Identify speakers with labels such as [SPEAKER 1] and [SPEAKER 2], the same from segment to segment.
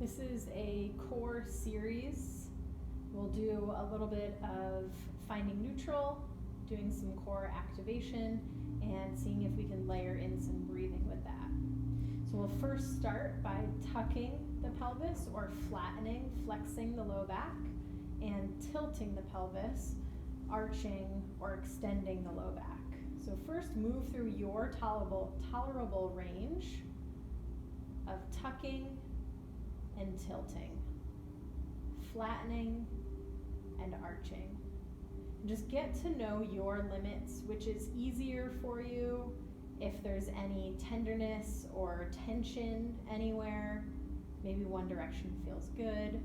[SPEAKER 1] This is a core series. We'll do a little bit of finding neutral, doing some core activation, and seeing if we can layer in some breathing with that. So we'll first start by tucking the pelvis or flattening, flexing the low back, and tilting the pelvis, arching or extending the low back. So first move through your tolerable range of tucking and tilting, flattening and arching. And just get to know your limits, which is easier for you, if there's any tenderness or tension anywhere. Maybe one direction feels good.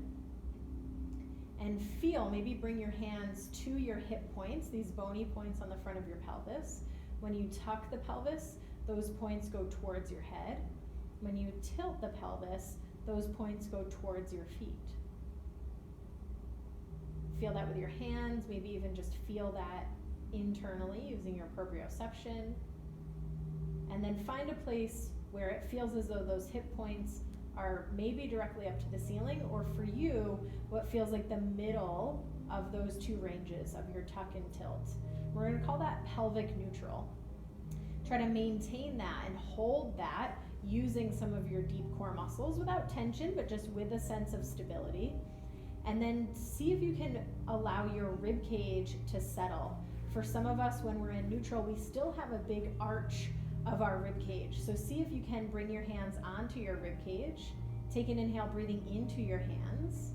[SPEAKER 1] And feel, maybe bring your hands to your hip points, these bony points on the front of your pelvis. When you tuck the pelvis, those points go towards your head. When you tilt the pelvis, those points go towards your feet. Feel that with your hands, maybe even just feel that internally using your proprioception. And then find a place where it feels as though those hip points are maybe directly up to the ceiling, or for you, what feels like the middle of those two ranges of your tuck and tilt. We're going to call that pelvic neutral. Try to maintain that and hold that using some of your deep core muscles without tension, but just with a sense of stability. And then see if you can allow your rib cage to settle. For some of us, when we're in neutral, we still have a big arch of our rib cage. So see if you can bring your hands onto your rib cage. Take an inhale, breathing into your hands.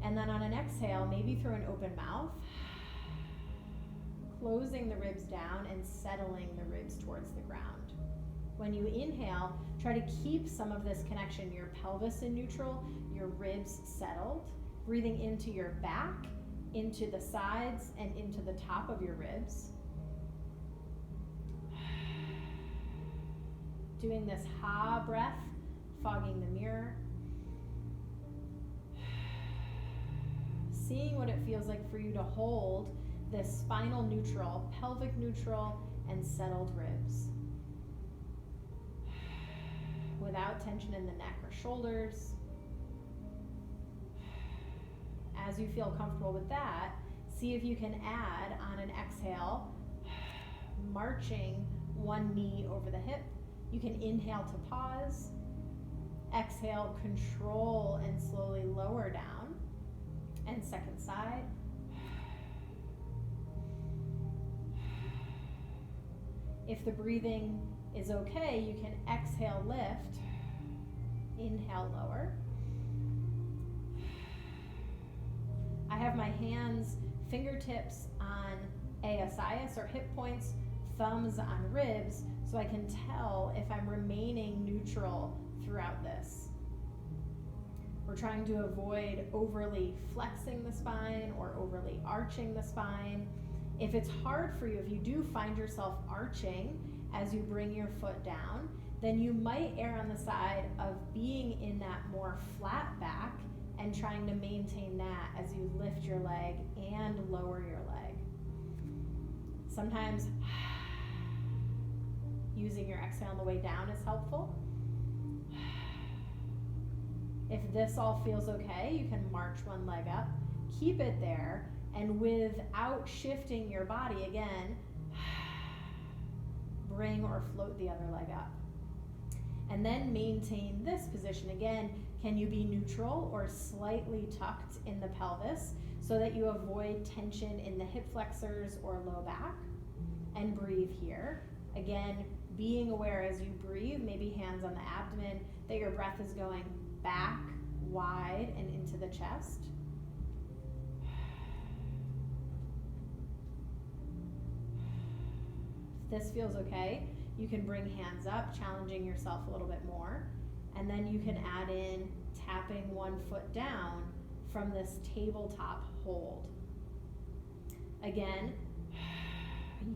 [SPEAKER 1] And then on an exhale, maybe through an open mouth, closing the ribs down and settling the ribs towards the ground. When you inhale, try to keep some of this connection, your pelvis in neutral, your ribs settled, breathing into your back, into the sides, and into the top of your ribs. Doing this ha breath, fogging the mirror. Seeing what it feels like for you to hold this spinal neutral, pelvic neutral, and settled ribs. Without tension in the neck or shoulders. As you feel comfortable with that, see if you can add on an exhale, marching one knee over the hip. You can inhale to pause, exhale, control and slowly lower down, and second side. If the breathing is okay, you can exhale, lift, inhale, lower. I have my hands, fingertips on ASIS or hip points, thumbs on ribs, so I can tell if I'm remaining neutral throughout this. We're trying to avoid overly flexing the spine or overly arching the spine. If it's hard for you, if you do find yourself arching as you bring your foot down, then you might err on the side of being in that more flat back and trying to maintain that as you lift your leg and lower your leg. Sometimes using your exhale on the way down is helpful. If this all feels okay, you can march one leg up, keep it there, and without shifting your body again, bring or float the other leg up. And then maintain this position again. Can you be neutral or slightly tucked in the pelvis so that you avoid tension in the hip flexors or low back? And breathe here. Again, being aware as you breathe, maybe hands on the abdomen, that your breath is going back, wide, and into the chest. If this feels okay, you can bring hands up, challenging yourself a little bit more. And then you can add in tapping one foot down from this tabletop hold. Again,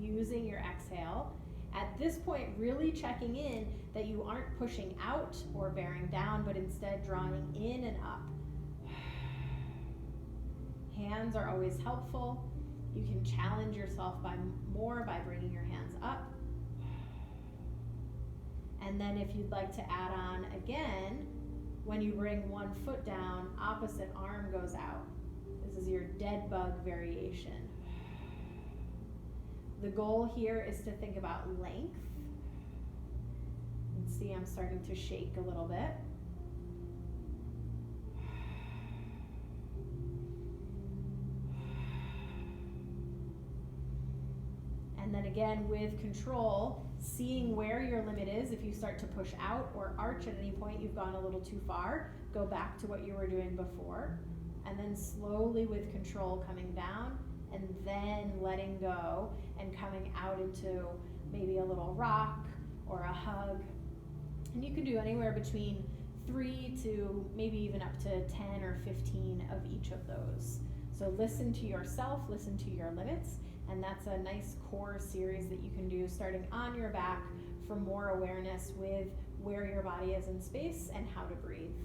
[SPEAKER 1] using your exhale. At this point, really checking in that you aren't pushing out or bearing down, but instead drawing in and up. Hands are always helpful. You can challenge yourself by bringing your hands up. And then if you'd like to add on again, When you bring one foot down, opposite arm goes out. This is your dead bug variation. The goal here is to think about length. And see, I'm starting to shake a little bit. And then again, with control, seeing where your limit is. If you start to push out or arch at any point, you've gone a little too far, go back to what you were doing before. And then slowly with control coming down and then letting go and coming out into maybe a little rock or a hug. And you can do anywhere between 3 to maybe even up to 10 or 15 of each of those. So listen to yourself, listen to your limits, and that's a nice core series that you can do starting on your back for more awareness with where your body is in space and how to breathe.